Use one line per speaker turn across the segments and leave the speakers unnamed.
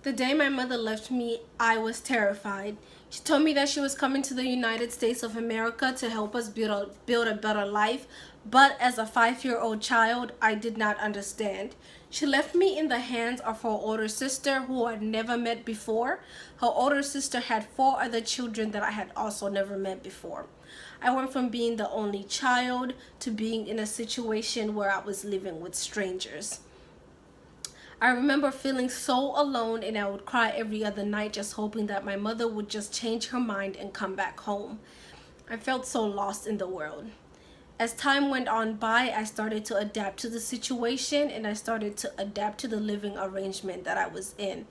The day my mother left me, I was terrified. She told me that she was coming to the United States of America to help us build a better life, but as a 5-year-old child, I did not understand. She left me in the hands of her older sister who I'd never met before. Her older sister had 4 other children that I had also never met before. I went from being the only child to being in a situation where I was living with strangers. I remember feeling so alone, and I would cry every other night just hoping that my mother would just change her mind and come back home. I felt so lost in the world. As time went on by, I started to adapt to the situation, and I started to adapt to the living arrangement that I was in.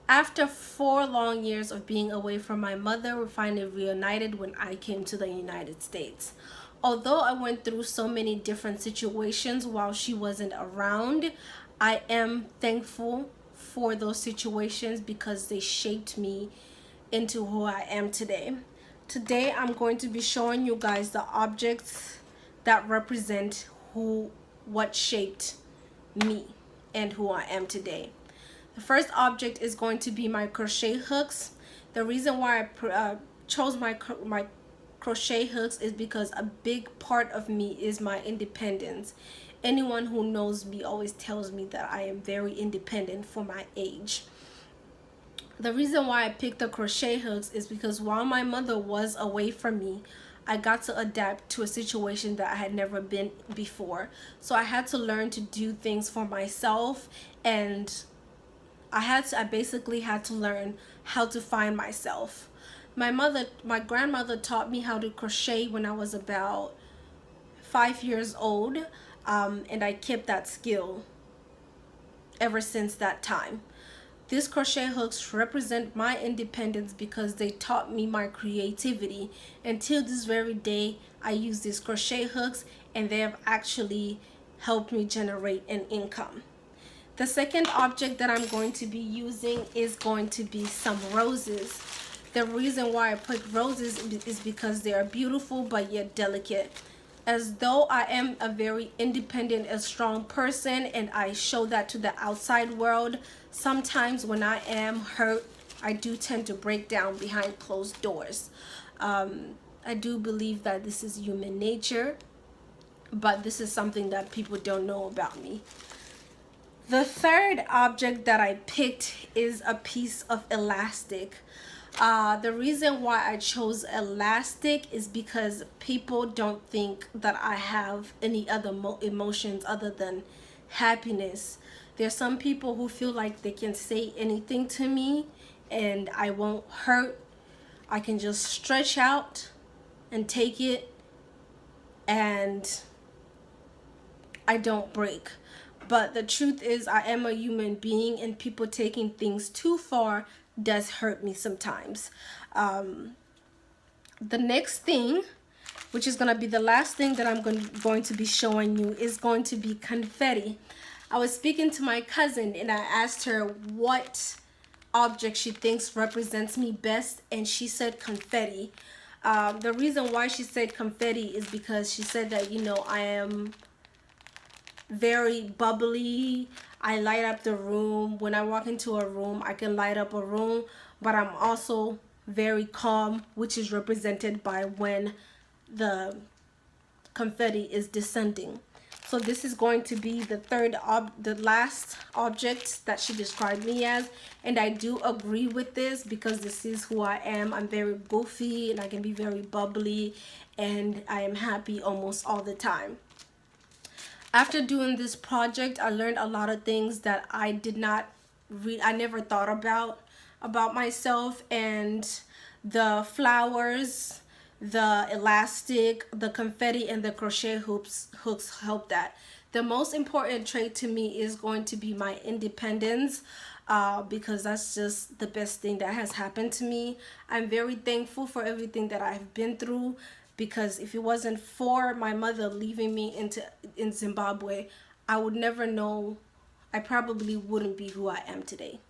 After 4 long years of being away from my mother, we finally reunited when I came to the United States. Although I went through so many different situations while she wasn't around, I am thankful for those situations because they shaped me into who I am today. Today I'm going to be showing you guys the objects that represent what shaped me and who I am today. The first object is going to be my crochet hooks. The reason why I chose my crochet hooks is because a big part of me is my independence. Anyone who knows me always tells me that I am very independent for my age. The reason why I picked the crochet hooks is because while my mother was away from me, I got to adapt to a situation that I had never been before. So I had to learn to do things for myself, and I basically had to learn how to find myself. My grandmother taught me how to crochet when I was about 5 years old, and I kept that skill ever since that time. These crochet hooks represent my independence because they taught me my creativity. Until this very day, I use these crochet hooks, and they have actually helped me generate an income. The second object that I'm going to be using is going to be some roses. The reason why I put roses is because they are beautiful but yet delicate. As though I am a very independent and strong person, and I show that to the outside world, sometimes when I am hurt, I do tend to break down behind closed doors. I do believe that this is human nature, but this is something that people don't know about me. The third object that I picked is a piece of elastic. The reason why I chose elastic is because people don't think that I have any other emotions other than happiness. There's some people who feel like they can say anything to me and I won't hurt. I can just stretch out and take it, and I don't break. But the truth is, I am a human being, and people taking things too far does hurt me sometimes. The next thing, which is going to be the last thing that I'm going to be showing you, is going to be confetti. I was speaking to my cousin, and I asked her what object she thinks represents me best, and she said confetti. The reason why she said confetti is because she said that, I am very bubbly. I light up the room. When I walk into a room, I can light up a room, but I'm also very calm, which is represented by when the confetti is descending. So this is going to be the last object that she described me as, and I do agree with this because this is who I am. I'm very goofy, and I can be very bubbly, and I am happy almost all the time. After doing this project, I learned a lot of things that I never thought about myself, and the flowers, the elastic, the confetti, and the crochet hooks help that. The most important trait to me is going to be my independence, because that's just the best thing that has happened to me. I'm very thankful for everything that I've been through, because if it wasn't for my mother leaving me in Zimbabwe, I would never know. I probably wouldn't be who I am today.